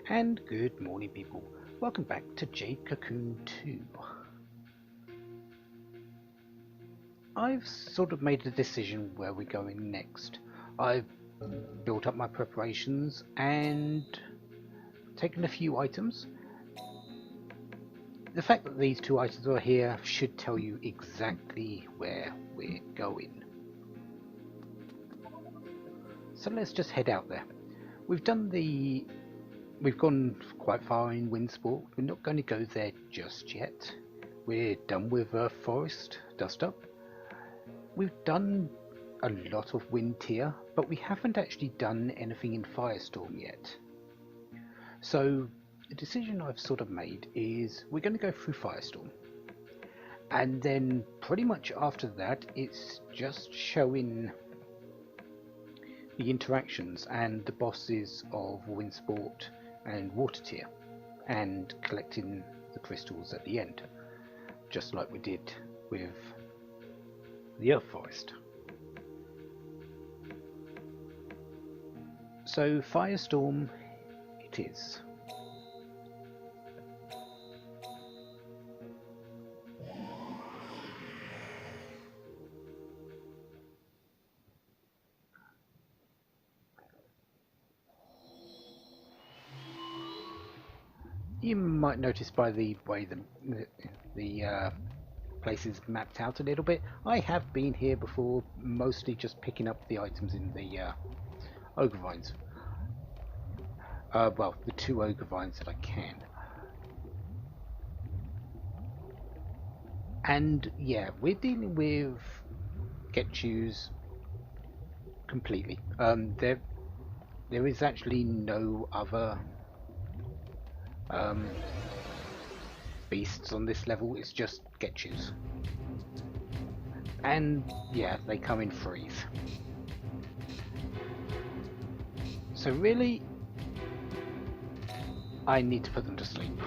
And good morning, people. Welcome back to Jade Cocoon 2. I've sort of made a decision where we're going next. I've built up my preparations and taken a few items. The fact that these two items are here should tell you exactly where we're going. So let's just head out there. We've gone quite far in Windsport. We're not going to go there just yet. We're done with Forest Dust Up. We've done a lot of Wind Tier, but we haven't actually done anything in Firestorm yet. So the decision I've sort of made is we're going to go through Firestorm. And then pretty much after that, it's just showing the interactions and the bosses of Windsport and Water Tier, and collecting the crystals at the end, just like we did with the Earth Forest. So Firestorm it is. You might notice by the way the place is mapped out a little bit. I have been here before, mostly just picking up the items in the ogre vines. Well, the two ogre vines that I can. And yeah, we're dealing with Getchus completely. There is actually no other beasts on this level. It's just Getchus. And yeah, they come in threes. So really, I need to put them to sleep.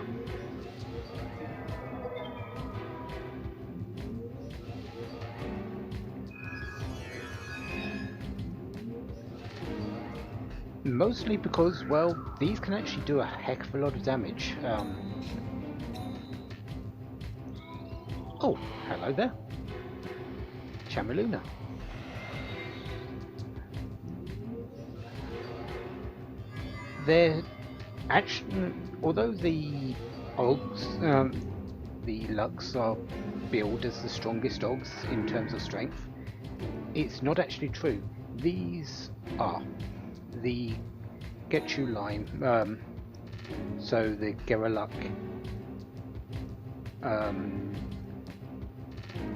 Mostly because, well, these can actually do a heck of a lot of damage. Oh, hello there. Chamaluna. They're actually, although the Ogs, the Lux are billed as the strongest Ogs in terms of strength, it's not actually true. These are the Getchu line, so the Geraluk,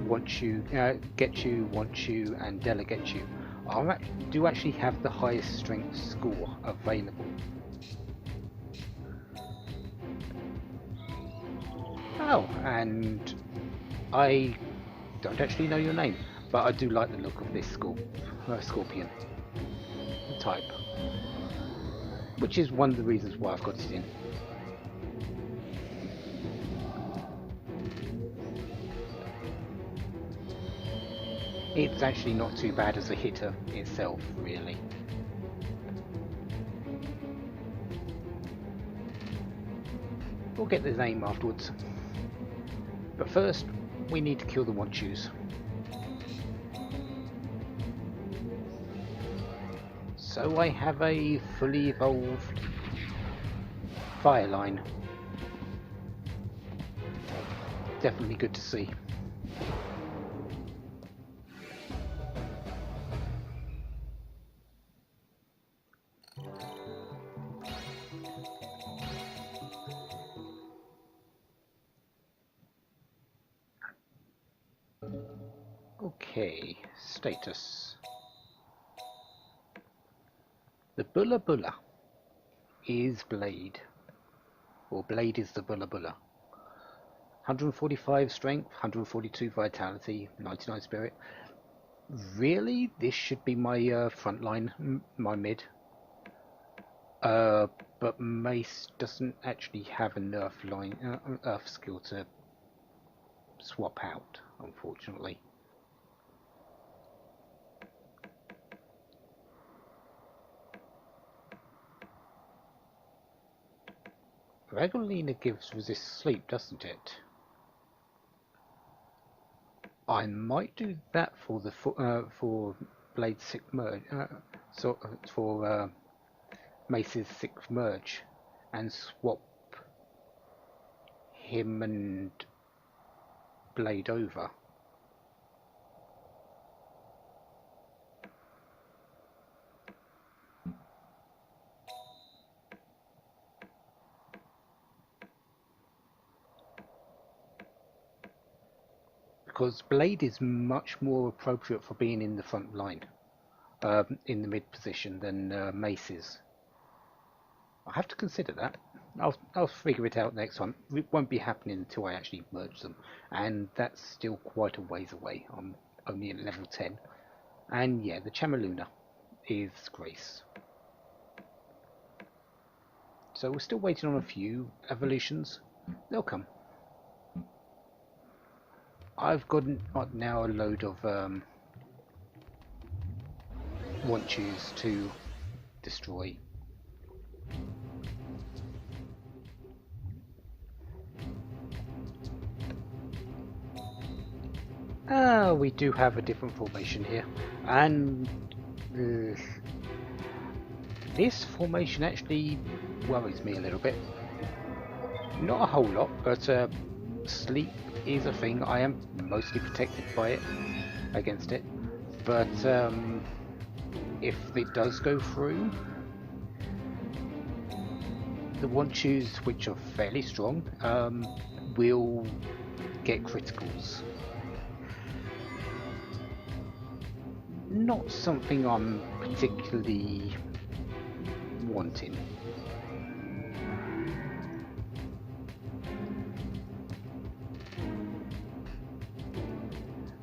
Getchu, Wanchu, and Delegetchu do actually have the highest strength score available. Oh, and I don't actually know your name, but I do like the look of this scorpion type, which is one of the reasons why I've got it in. It's actually not too bad as a hitter itself, really. We'll get the name afterwards. But first, we need to kill the Wanchus. So I have a fully evolved fire line. Definitely good to see. Okay, status. The Bulla Bulla is Blade, or Blade is the Bulla Bulla. 145 strength, 142 vitality, 99 spirit. Really, this should be my front line, my mid. But Mace doesn't actually have an Earth skill to swap out, unfortunately. Regulina gives resist sleep, doesn't it? I might do that for the for Blade's sixth merge, for Mace's sixth merge, and swap him and Blade over. Because Blade is much more appropriate for being in the front line, in the mid position than Mace is. I have to consider that. I'll figure it out next time. It won't be happening until I actually merge them, and that's still quite a ways away. I'm only at level 10, and yeah, the Chamaluna is Grace. So we're still waiting on a few evolutions. They'll come. I've got now a load of Wanchus to destroy. We do have a different formation here, and this formation actually worries me a little bit. Not a whole lot, but sleep is a thing. I am mostly protected by it, against it, but if it does go through, the Wanchus, which are fairly strong, will get criticals. Not something I'm particularly wanting.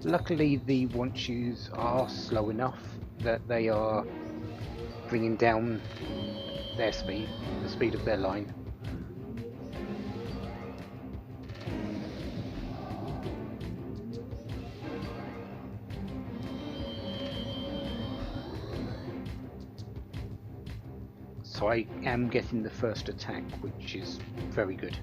Luckily, the Wanchus are slow enough that they are bringing down their speed, the speed of their line. So I am getting the first attack, which is very good.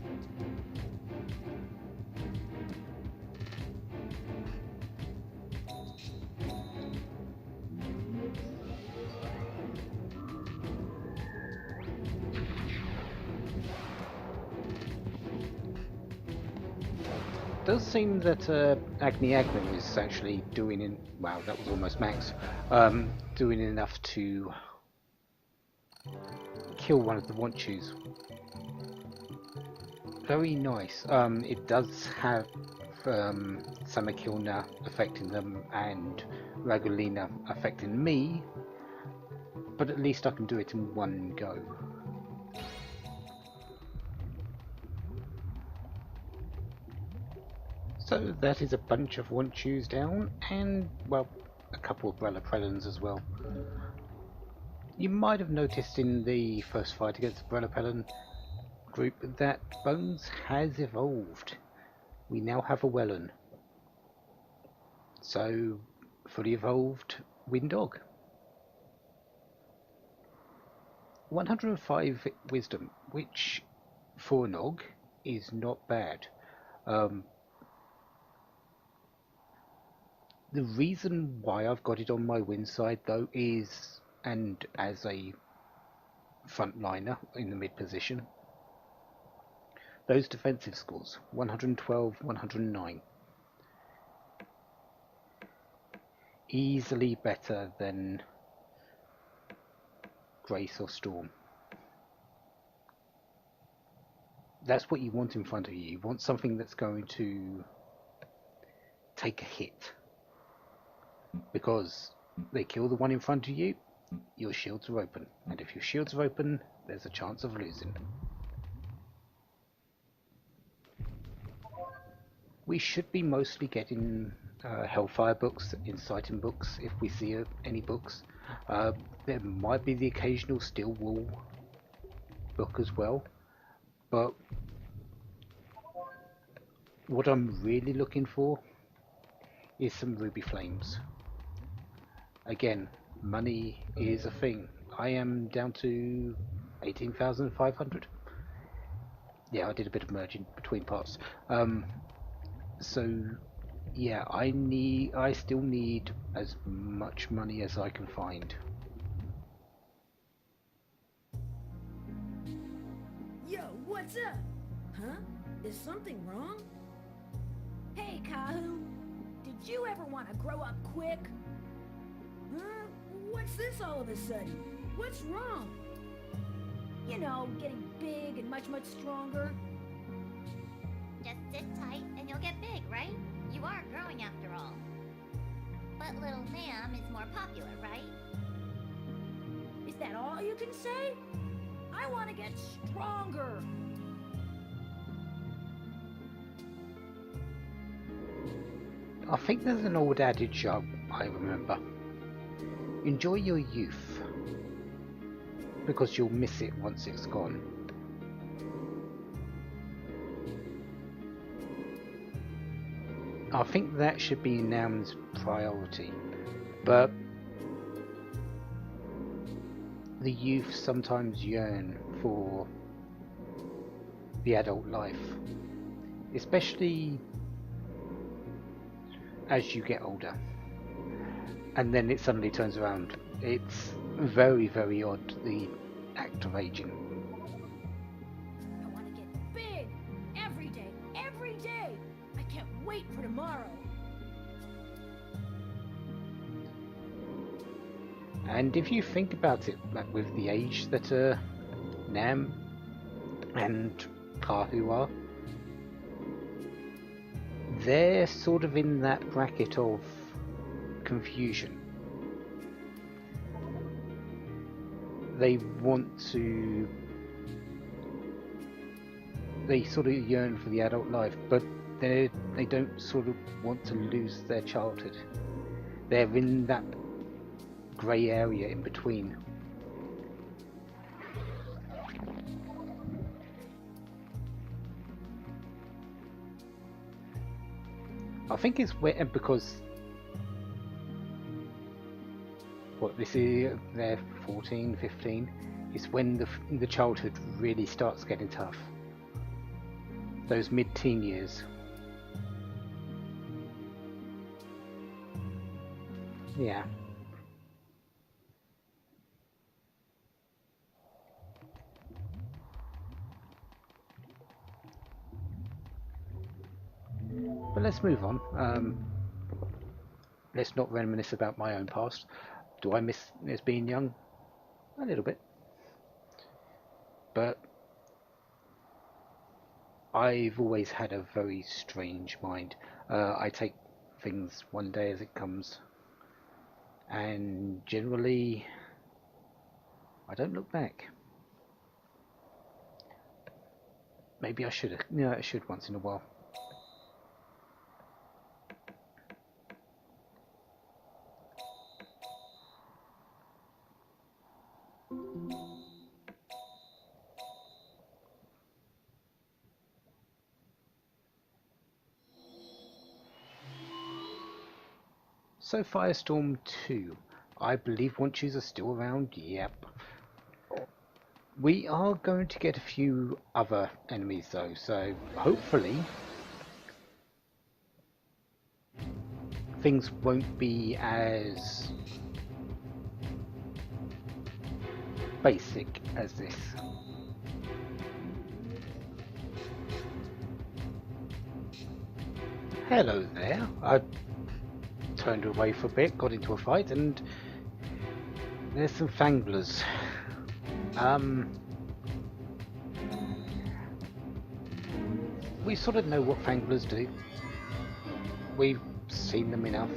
It does seem that Agni Agnem is actually doing in. Wow, that was almost max. Doing enough to kill one of the Wanchus. Very nice. It does have Samakilna affecting them and Ragulina affecting me, but at least I can do it in one go. So that is a bunch of Wanchus down, and well, a couple of Brelapellans as well. You might have noticed in the first fight against the Brelapellan group that Bones has evolved. We now have a Wellan. So, fully evolved Windog. 105 wisdom, which for a Nog is not bad. The reason why I've got it on my win side though is, and as a frontliner in the mid position, those defensive scores, 112, 109. Easily better than Grace or Storm. That's what you want in front of you. You want something that's going to take a hit. Because they kill the one in front of you, your shields are open. And if your shields are open, there's a chance of losing. We should be mostly getting Hellfire books, Inciting books, if we see any books. There might be the occasional Steel Wool book as well. But what I'm really looking for is some Ruby Flames. Again, money is a thing. I am down to 18,500. Yeah, I did a bit of merging between parts. So yeah, I still need as much money as I can find. Yo, what's up? Huh? Is something wrong? Hey, Kahu. Did you ever want to grow up quick? Huh? What's this all of a sudden? What's wrong? You know, getting big and much, much stronger. Just sit tight and you'll get big, right? You are growing after all. But little Nam is more popular, right? Is that all you can say? I want to get stronger. I think there's an old adage I remember. Enjoy your youth, because you'll miss it once it's gone. I think that should be Nam's priority, but the youth sometimes yearn for the adult life, especially as you get older, and then it suddenly turns around. It's very, very odd, the act of aging. I want to get big. Every day. Every day. I can't wait for tomorrow. And if you think about it, like with the age that Nam and Kahu are, they're sort of in that bracket of confusion. They sort of yearn for the adult life, but they don't sort of want to lose their childhood. They're in that grey area in between. I think it's because what this is, they're 14, 15. It's when the childhood really starts getting tough. Those mid-teen years. Yeah. But let's move on. Let's not reminisce about my own past. Do I miss being young? A little bit. But I've always had a very strange mind. I take things one day as it comes, and generally I don't look back. Maybe I should. Yeah, I should once in a while. So Firestorm 2. I believe Wonchus are still around. Yep. We are going to get a few other enemies though, so hopefully things won't be as basic as this. Hello there. I turned away for a bit, got into a fight, and there's some fanglers. We sort of know what fanglers do. We've seen them enough.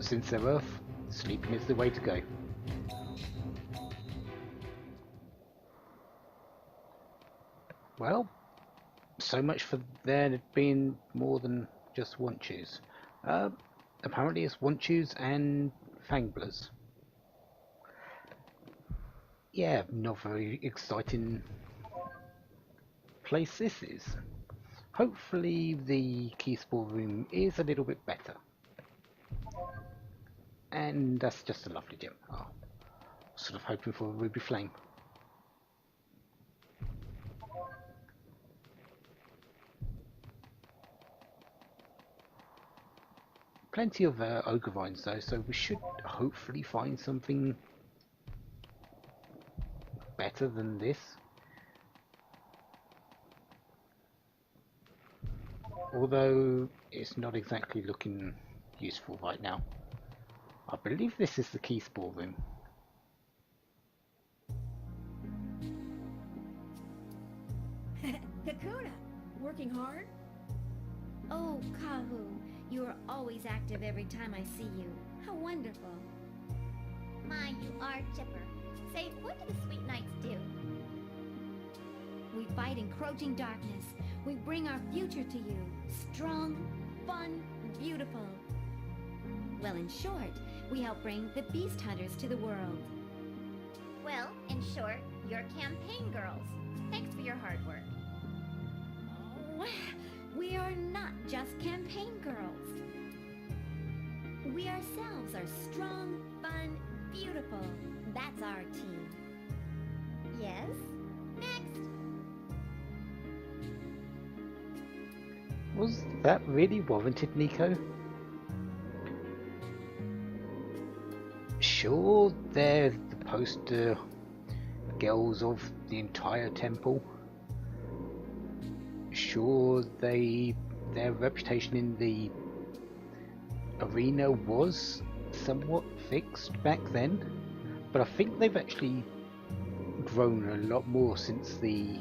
Since they're Earth, sleeping is the way to go. Well, so much for there being more than just Wonchus. Uh, Apparently it's Wonchus and fanglers. Yeah, not very exciting place this is. Hopefully the Keyspore room is a little bit better. And that's just a lovely gem. Oh, sort of hoping for a ruby flame. Plenty of ogre vines though, so we should hopefully find something better than this. Although it's not exactly looking useful right now. I believe this is the key spore room. Kakuna, working hard? Oh, Kahu, you are always active every time I see you. How wonderful. My, you are chipper. Say, what do the sweet knights do? We fight encroaching darkness. We bring our future to you. Strong, fun, beautiful. Well, in short, we help bring the beast hunters to the world. Well, in short, you're campaign girls. Thanks for your hard work. Oh, we are not just campaign girls. We ourselves are strong, fun, beautiful. That's our team. Yes? Next! Was that really warranted, Nico? Sure, they're the poster girls of the entire temple. Sure, their reputation in the arena was somewhat fixed back then, but I think they've actually grown a lot more since the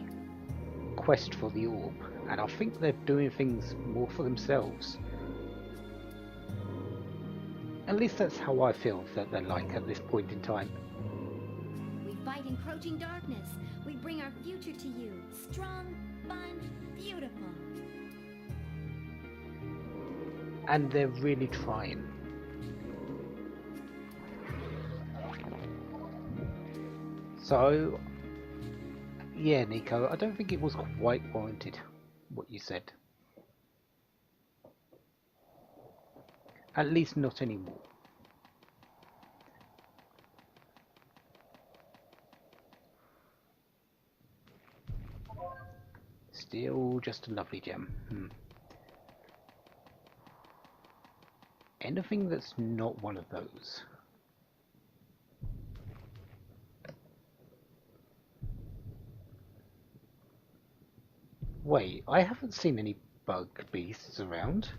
quest for the orb, and I think they're doing things more for themselves. At least that's how I feel that they're like at this point in time. We fight encroaching darkness. We bring our future to you. Strong, fun, beautiful. And they're really trying. So, yeah, Nico, I don't think it was quite warranted, what you said. At least not anymore. Still just a lovely gem. Anything that's not one of those. Wait, I haven't seen any bug beasts around.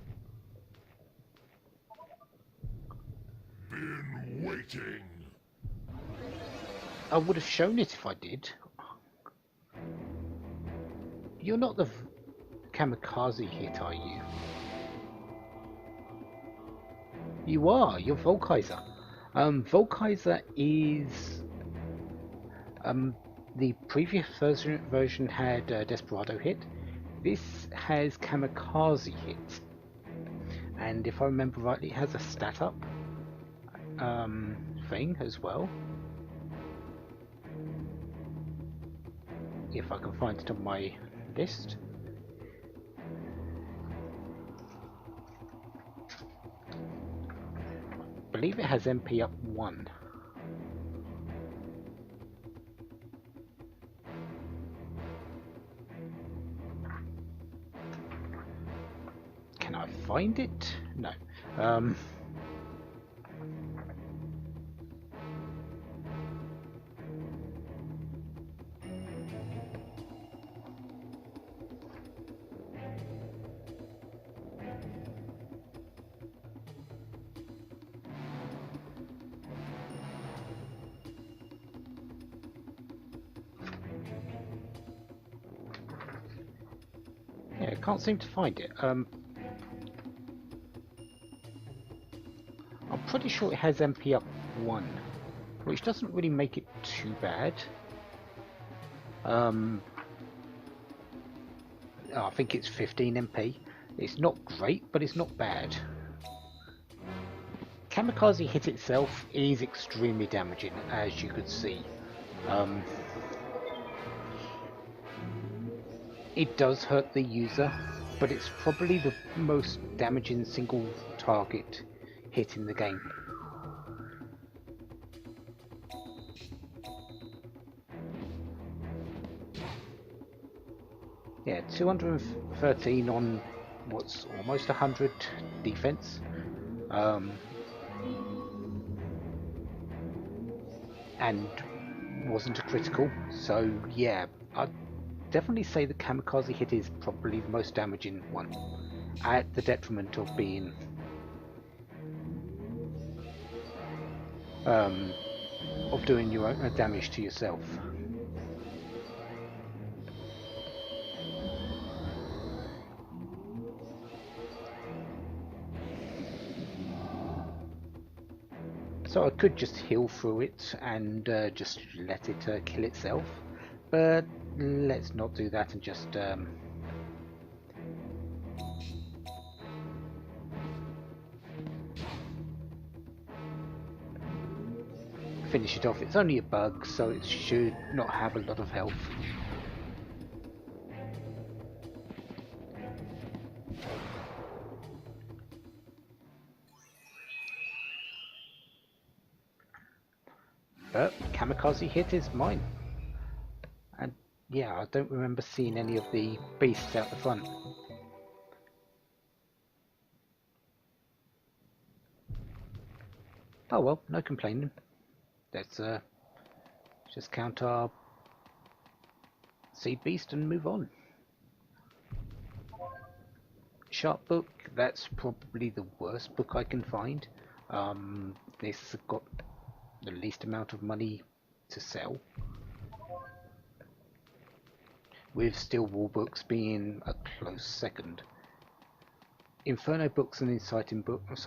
Been waiting. I would have shown it if I did. You're not the kamikaze hit, are you? You are. You're Volkaiser. Volkaiser is the previous version had Desperado hit. This has kamikaze hit, and if I remember rightly, it has a stat up thing as well. If I can find it on my list. I believe it has MP up 1. Can I find it? No. Yeah, can't seem to find it. I'm pretty sure it has MP up 1, which doesn't really make it too bad. I think it's 15 MP. It's not great, but it's not bad. Kamikaze hit itself is extremely damaging, as you could see. It does hurt the user, but it's probably the most damaging single target hit in the game. 213 on what's almost 100 defense. And wasn't a critical, so yeah, I'd definitely say the kamikaze hit is probably the most damaging one, at the detriment of being of doing your own damage to yourself. So I could just heal through it and just let it kill itself, but let's not do that and just finish it off. It's only a bug, so it should not have a lot of health. But kamikaze hit is mine. And yeah, I don't remember seeing any of the beasts out the front. Oh well, no complaining. Let's just count our seed beast and move on. Sharp book, that's probably the worst book I can find. This has got the least amount of money to sell, with Steel Wall books being a close second. Inferno books and inciting books,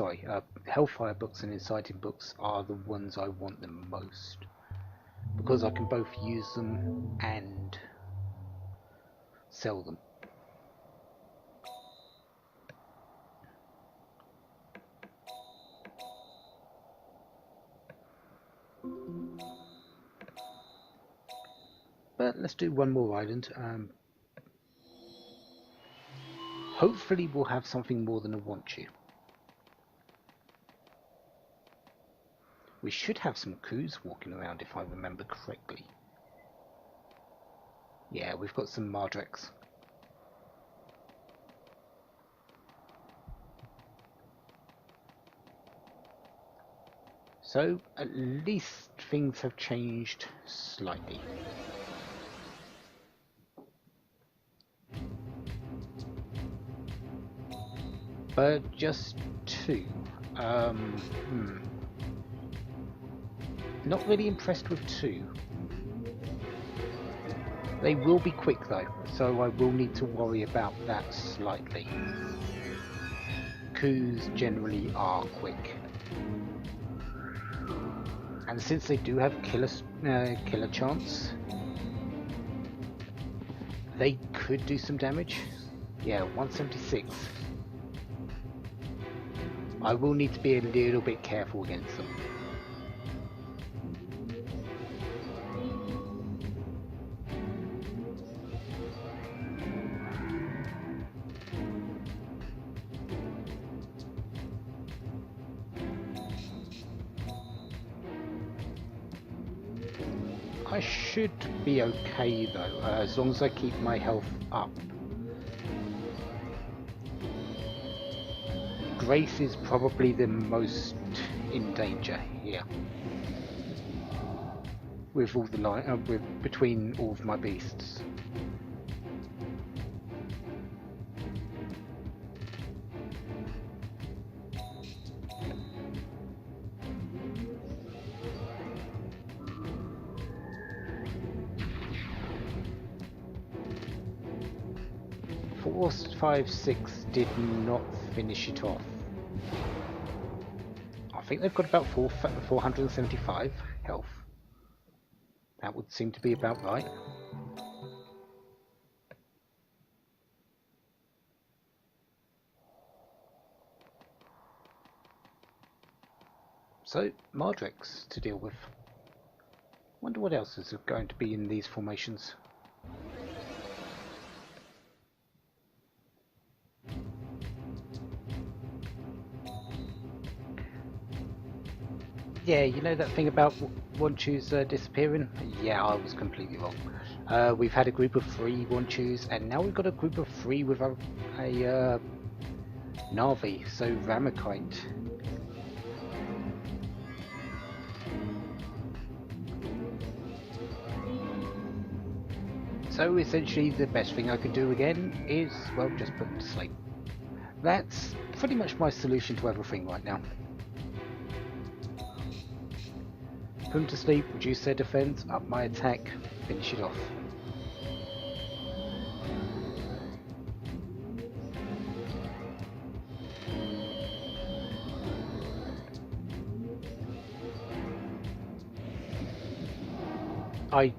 Hellfire books and inciting books are the ones I want the most, because I can both use them and sell them. But let's do one more island. Hopefully we'll have something more than a want you. We should have some coos walking around if I remember correctly. Yeah, we've got some Mardreks. So at least things have changed slightly. But just two. Not really impressed with two. They will be quick though, so I will need to worry about that slightly. Coos generally are quick. And since they do have killer chance, they could do some damage. Yeah, 176. I will need to be a little bit careful against them. I should be okay though, as long as I keep my health up. Grace is probably the most in danger here, with all the between all of my beasts. Four, 5, 6 did not finish it off. I think they've got about 475 health. That would seem to be about right. So, Mardreks to deal with. Wonder what else is going to be in these formations. Yeah, you know that thing about Wanchus disappearing? Yeah, I was completely wrong. We've had a group of 3 Wanchus, and now we've got a group of 3 with a Navi, so Ramakite. So essentially the best thing I could do again is, well, just put them to sleep. That's pretty much my solution to everything right now. Put them to sleep, reduce their defense, up my attack, finish it off. I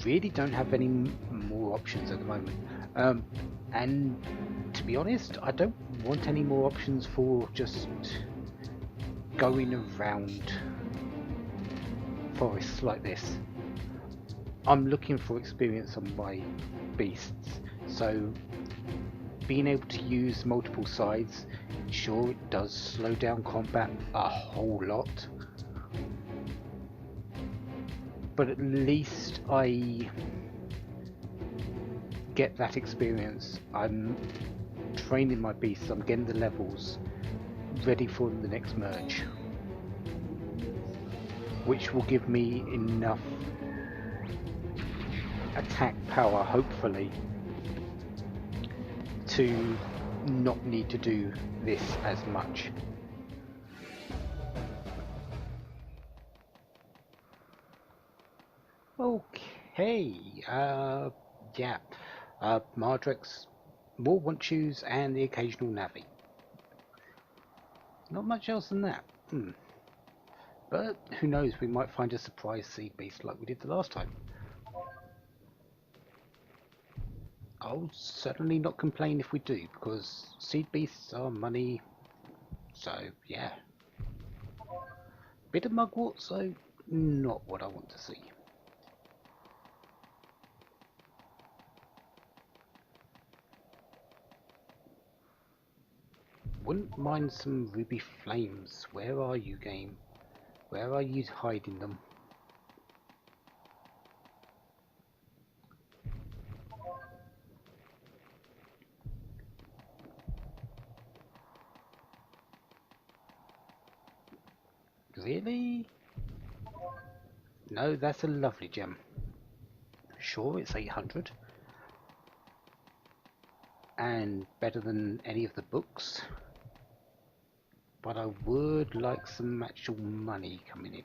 really don't have any more options at the moment. And to be honest, I don't want any more options for just going around forests like this. I'm looking for experience on my beasts, so being able to use multiple sides, sure, it does slow down combat a whole lot, but at least I get that experience. I'm training my beasts, I'm getting the levels ready for the next merge, which will give me enough attack power, hopefully, to not need to do this as much. Okay, yeah, Mardrex, more Wanchus, and the occasional Navi. Not much else than that. But who knows, we might find a surprise seed beast like we did the last time. I'll certainly not complain if we do, because seed beasts are money, so yeah. Bit of mugwort, so not what I want to see. Wouldn't mind some ruby flames. Where are you, game? Where are you hiding them? Really? No, that's a lovely gem. Sure, it's 800. And better than any of the books. But I would like some actual money coming in.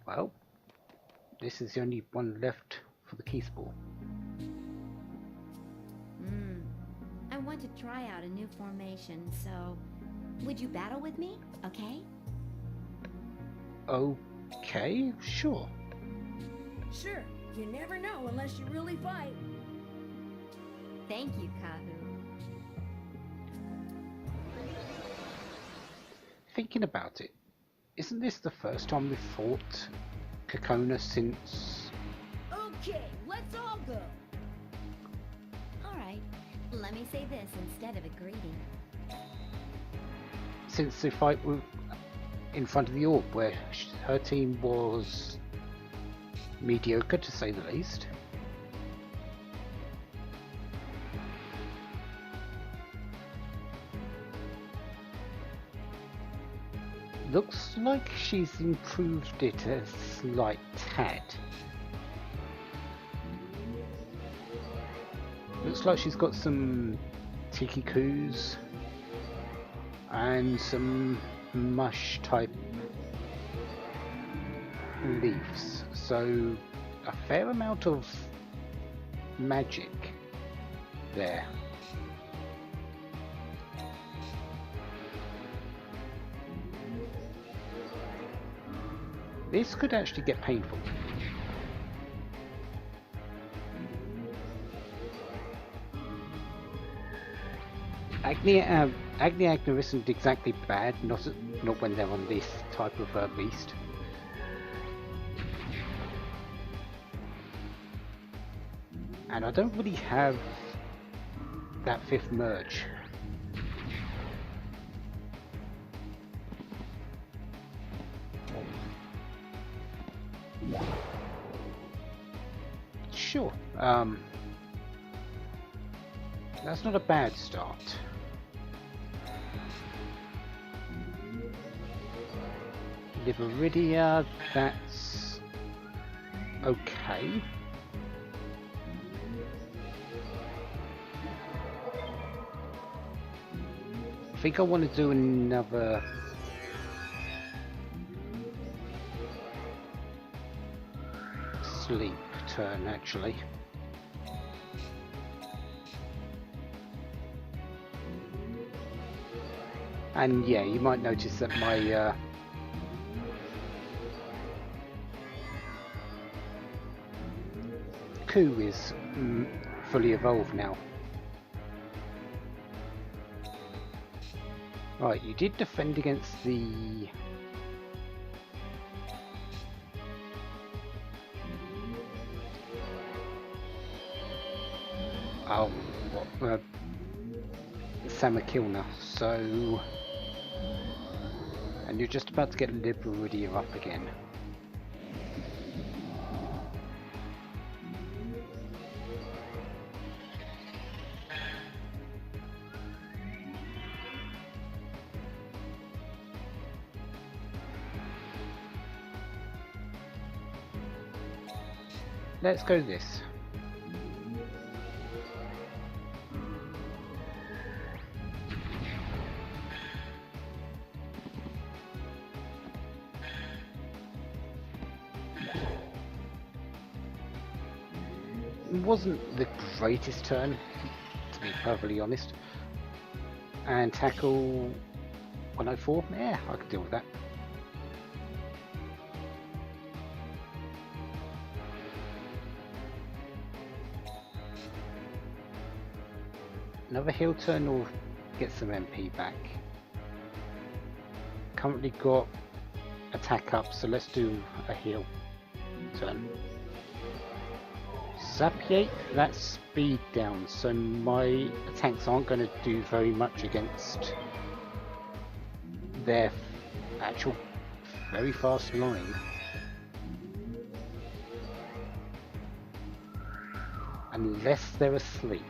Well, this is the only one left for the key spore. I want to try out a new formation, so would you battle with me, okay? Okay, sure. Sure, you never know unless you really fight. Thank you, Kahu. Thinking about it, isn't this the first time we've fought Kokona since... Okay, let's all go. Alright, let me say this instead of a greeting. Since the fight in front of the orb, where her team was mediocre to say the least. Looks like she's improved it a slight tad. Looks like she's got some tiki coos and some mush type leaves, so a fair amount of magic there. This could actually get painful. Agni isn't exactly bad, not when they're on this type of beast. And I don't really have that 5th merge. Sure. That's not a bad start. Liberidia, that's okay. I think I want to do another sleep turn actually. And yeah, you might notice that my coup is fully evolved now. Right, you did defend against the Samakilna, so and you're just about to get Liberidia up again. Let's go this. It wasn't the greatest turn, to be perfectly honest. And tackle 104, yeah, I could deal with that. Another heal turn or get some MP back. Currently got attack up, so let's do a heal turn. Sapiate, that's speed down, so my attacks aren't going to do very much against their actual very fast line. Unless they're asleep.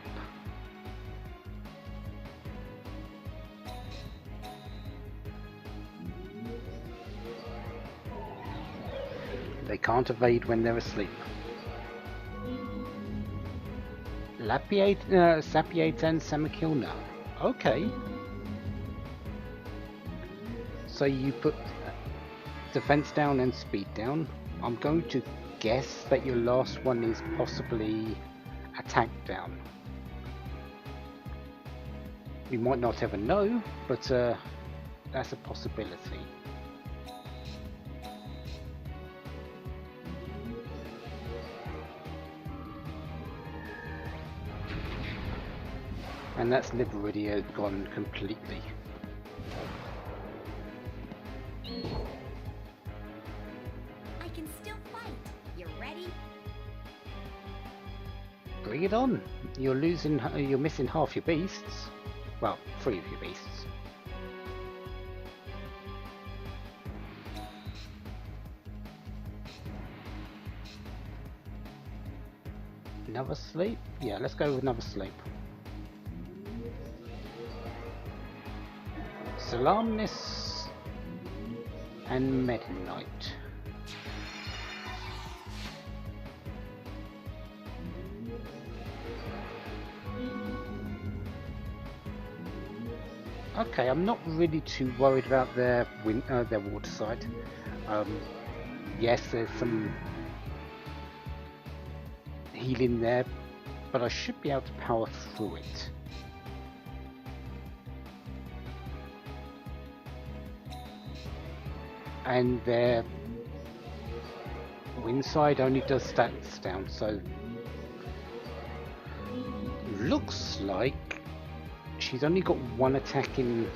They can't evade when they're asleep. Sapiate and Samakilna. Okay. So you put defense down and speed down. I'm going to guess that your last one is possibly attack down. We might not ever know, but that's a possibility. And that's Liberidia gone completely. I can still fight. You ready? Bring it on. You're missing half your beasts. Well, 3 of your beasts. Another sleep? Yeah, let's go with another sleep. Salamnis and Midnight. Okay, I'm not really too worried about their water side. Yes, there's some healing there, but I should be able to power through it. And their wind side only does stats down, so looks like she's only got 1 attack in,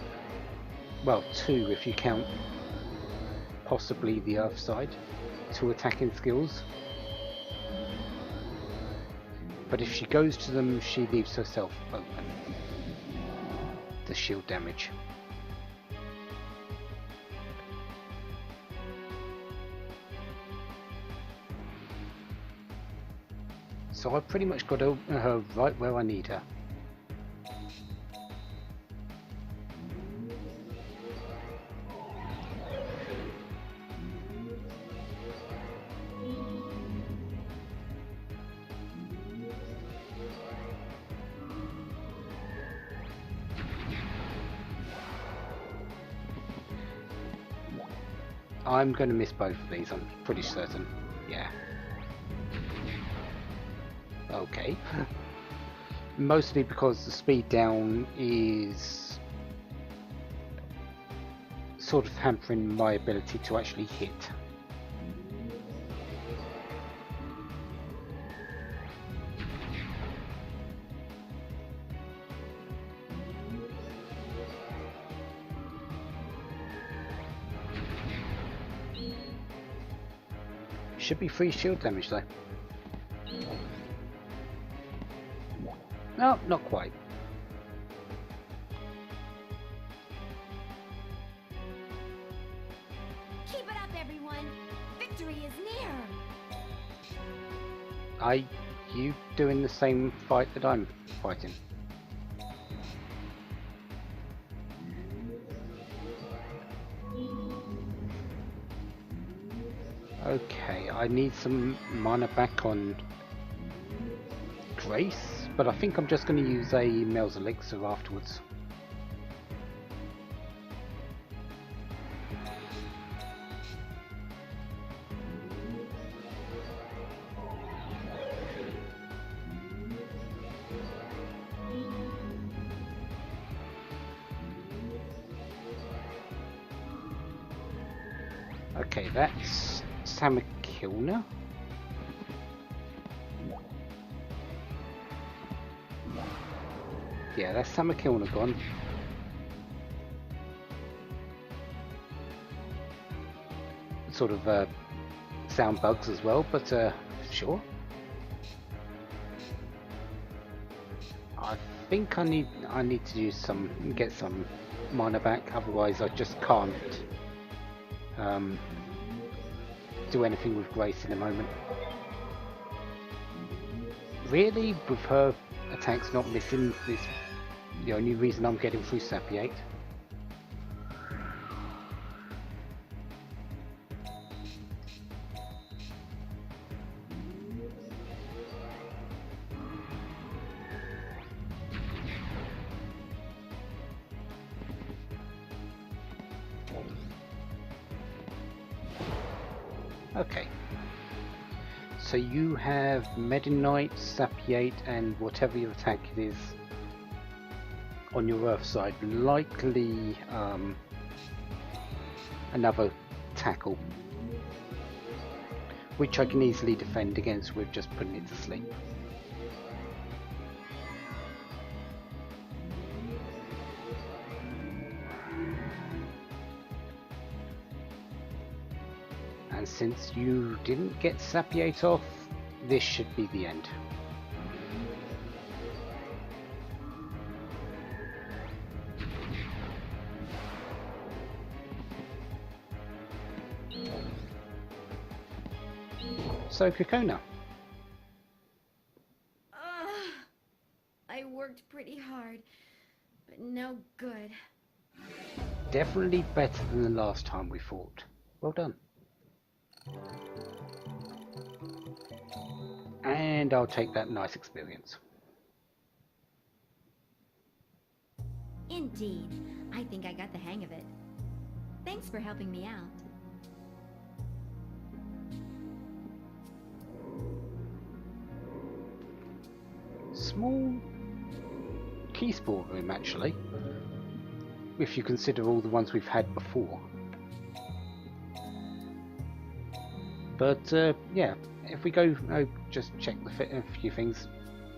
well, 2 if you count possibly the earth side, 2 attacking skills. But if she goes to them, she leaves herself open to shield damage. So I've pretty much got her right where I need her. I'm going to miss both of these, I'm pretty certain. Yeah. Okay. Mostly because the speed down is sort of hampering my ability to actually hit. Should be free shield damage though. No, not quite. Keep it up, everyone. Victory is near. Are you doing the same fight that I'm fighting? Okay, I need some mana back on Grace, but I think I'm just going to use a Mel's Elixir afterwards. Okay, that's Samakilna. Yeah, that's Samakilna gone. Sort of sound bugs as well, but sure. I think I need to use get some mana back, otherwise I just can't do anything with Grace in a moment. Really, with her attacks not missing, this the only reason I'm getting through Sapiate. Okay. So you have Medinite, Sapiate, and whatever your attack it is on your Earth side. Likely another tackle, which I can easily defend against with just putting it to sleep. And since you didn't get Sapiate off, this should be the end. So, Kokona. I worked pretty hard, but no good. Definitely better than the last time we fought. Well done. And I'll take that nice experience. Indeed. I think I got the hang of it. Thanks for helping me out. Small Keyspore room, actually, if you consider all the ones we've had before. But yeah, if we go, just check a few things.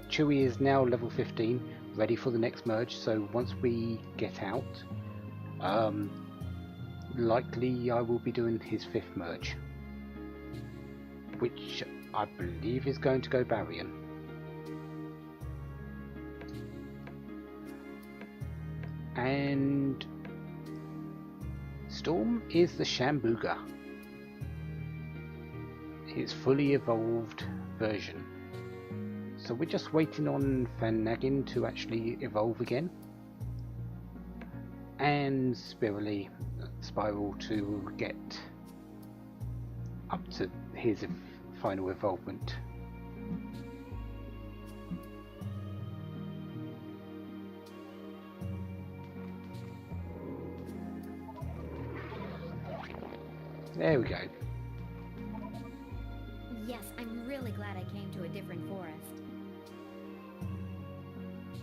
Chewie is now level 15, ready for the next merge, so once we get out, likely I will be doing his 5th merge, which I believe is going to go Barrion. And Storm is the Shambuga, his fully evolved version. So we're just waiting on Fannagin to actually evolve again, and Spiral to get up to his final evolvement. There we go. Yes, I'm really glad I came to a different forest.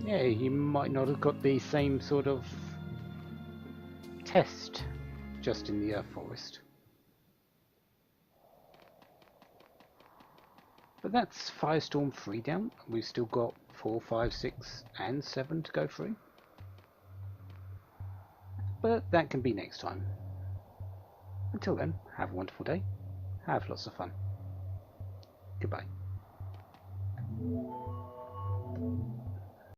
Yeah, you might not have got the same sort of test just in the Earth Forest. But that's Firestorm 3 down. We've still got 4, 5, 6 and 7 to go through. But that can be next time. Until then, have a wonderful day. Have lots of fun. Goodbye.